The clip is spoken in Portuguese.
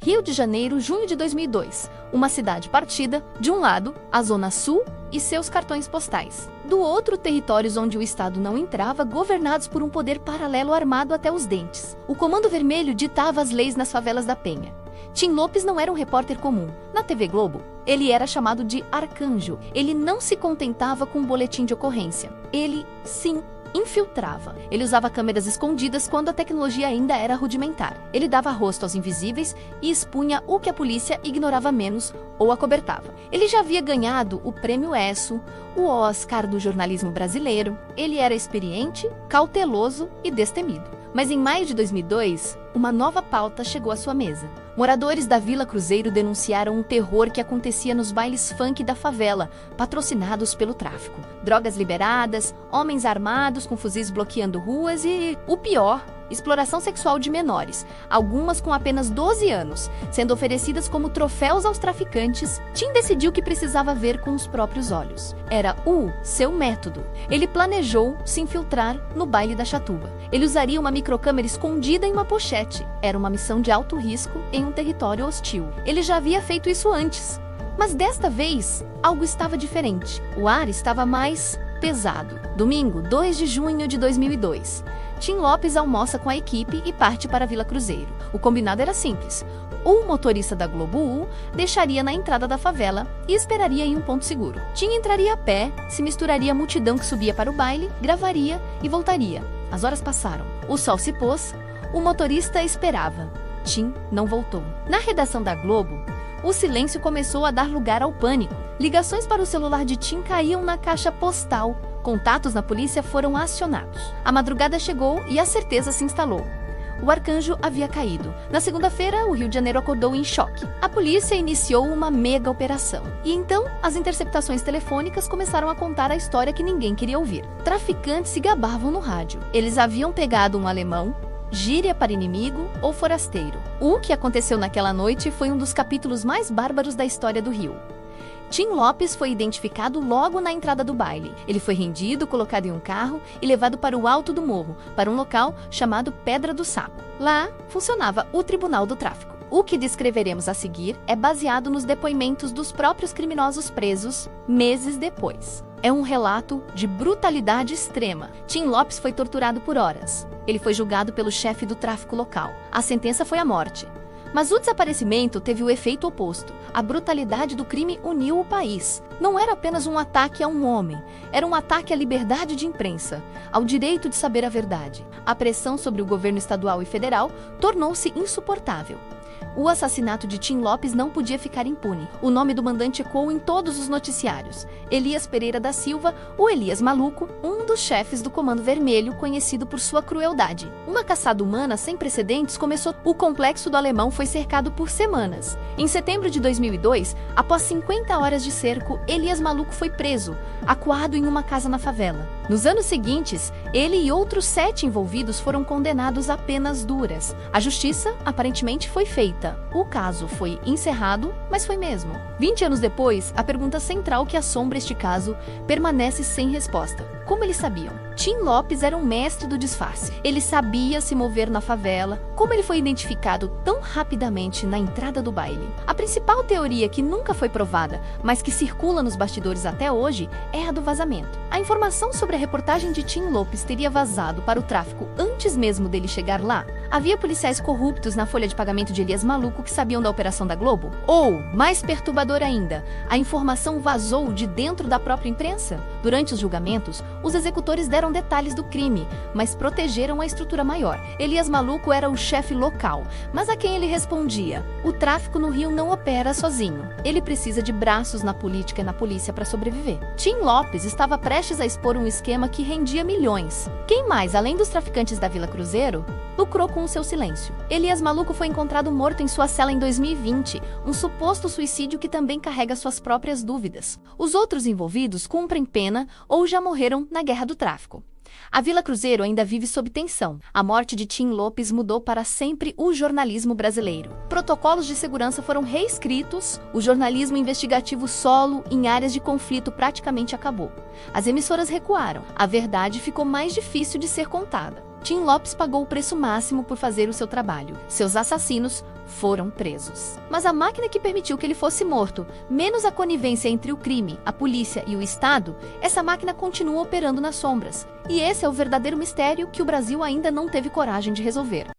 Rio de Janeiro, junho de 2002. Uma cidade partida, de um lado, a Zona Sul e seus cartões postais. Do outro, territórios onde o Estado não entrava, governados por um poder paralelo armado até os dentes. O Comando Vermelho ditava as leis nas favelas da Penha. Tim Lopes não era um repórter comum. Na TV Globo, ele era chamado de Arcanjo. Ele não se contentava com um boletim de ocorrência. Ele, sim, infiltrava. Ele usava câmeras escondidas quando a tecnologia ainda era rudimentar. Ele dava rosto aos invisíveis e expunha o que a polícia ignorava menos ou acobertava. Ele já havia ganhado o Prêmio ESSO, o Oscar do jornalismo brasileiro. Ele era experiente, cauteloso e destemido. Mas em maio de 2002, uma nova pauta chegou à sua mesa. Moradores da Vila Cruzeiro denunciaram um terror que acontecia nos bailes funk da favela, patrocinados pelo tráfico. Drogas liberadas, homens armados com fuzis bloqueando ruas e, o pior, exploração sexual de menores, algumas com apenas 12 anos, sendo oferecidas como troféus aos traficantes. Tim decidiu que precisava ver com os próprios olhos. Era o seu método. Ele planejou se infiltrar no baile da Chatuba. Ele usaria uma microcâmera escondida em uma pochete. Era uma missão de alto risco em um território hostil. Ele já havia feito isso antes. Mas desta vez, algo estava diferente. O ar estava mais pesado. Domingo, 2 de junho de 2002. Tim Lopes almoça com a equipe e parte para a Vila Cruzeiro. O combinado era simples. O motorista da Globo U deixaria na entrada da favela e esperaria em um ponto seguro. Tim entraria a pé, se misturaria à multidão que subia para o baile, gravaria e voltaria. As horas passaram. O sol se pôs. O motorista esperava. Tim não voltou. Na redação da Globo, o silêncio começou a dar lugar ao pânico. Ligações para o celular de Tim caíam na caixa postal. Contatos na polícia foram acionados. A madrugada chegou e a certeza se instalou. O Arcanjo havia caído. Na segunda-feira, o Rio de Janeiro acordou em choque. A polícia iniciou uma mega operação. E então, as interceptações telefônicas começaram a contar a história que ninguém queria ouvir. Traficantes se gabavam no rádio. Eles haviam pegado um alemão, gíria para inimigo ou forasteiro. O que aconteceu naquela noite foi um dos capítulos mais bárbaros da história do Rio. Tim Lopes foi identificado logo na entrada do baile. Ele foi rendido, colocado em um carro e levado para o alto do morro, para um local chamado Pedra do Sapo. Lá, funcionava o Tribunal do Tráfico. O que descreveremos a seguir é baseado nos depoimentos dos próprios criminosos presos meses depois. É um relato de brutalidade extrema. Tim Lopes foi torturado por horas. Ele foi julgado pelo chefe do tráfico local. A sentença foi a morte. Mas o desaparecimento teve o efeito oposto. A brutalidade do crime uniu o país. Não era apenas um ataque a um homem, era um ataque à liberdade de imprensa, ao direito de saber a verdade. A pressão sobre o governo estadual e federal tornou-se insuportável. O assassinato de Tim Lopes não podia ficar impune. O nome do mandante ecoou em todos os noticiários. Elias Pereira da Silva, o Elias Maluco, um dos chefes do Comando Vermelho, conhecido por sua crueldade. Uma caçada humana sem precedentes começou. O complexo do Alemão foi cercado por semanas. Em setembro de 2002, após 50 horas de cerco, Elias Maluco foi preso, acuado em uma casa na favela. Nos anos seguintes, ele e outros 7 envolvidos foram condenados a penas duras. A justiça, aparentemente, foi feita. O caso foi encerrado, mas foi mesmo. 20 anos depois, a pergunta central que assombra este caso permanece sem resposta. Como eles sabiam? Tim Lopes era um mestre do disfarce. Ele sabia se mover na favela. Como ele foi identificado tão rapidamente na entrada do baile? A principal teoria que nunca foi provada, mas que circula nos bastidores até hoje, é a do vazamento. A informação sobre a reportagem de Tim Lopes teria vazado para o tráfico antes mesmo dele chegar lá? Havia policiais corruptos na folha de pagamento de Elias Maluco que sabiam da operação da Globo? Ou, mais perturbador ainda, a informação vazou de dentro da própria imprensa? Durante os julgamentos, os executores deram detalhes do crime, mas protegeram a estrutura maior. Elias Maluco era o chefe local, mas a quem ele respondia? O tráfico no Rio não opera sozinho. Ele precisa de braços na política e na polícia para sobreviver. Tim Lopes estava prestes a expor um esquema que rendia milhões. Quem mais, além dos traficantes da Vila Cruzeiro, lucrou com o seu silêncio? Elias Maluco foi encontrado morto em sua cela em 2020, um suposto suicídio que também carrega suas próprias dúvidas. Os outros envolvidos cumprem pena ou já morreram na guerra do tráfico. A Vila Cruzeiro ainda vive sob tensão. A morte de Tim Lopes mudou para sempre o jornalismo brasileiro. Protocolos de segurança foram reescritos, o jornalismo investigativo solo em áreas de conflito praticamente acabou. As emissoras recuaram, a verdade ficou mais difícil de ser contada. Tim Lopes pagou o preço máximo por fazer o seu trabalho. Seus assassinos foram presos. Mas a máquina que permitiu que ele fosse morto, menos a conivência entre o crime, a polícia e o Estado, essa máquina continua operando nas sombras. E esse é o verdadeiro mistério que o Brasil ainda não teve coragem de resolver.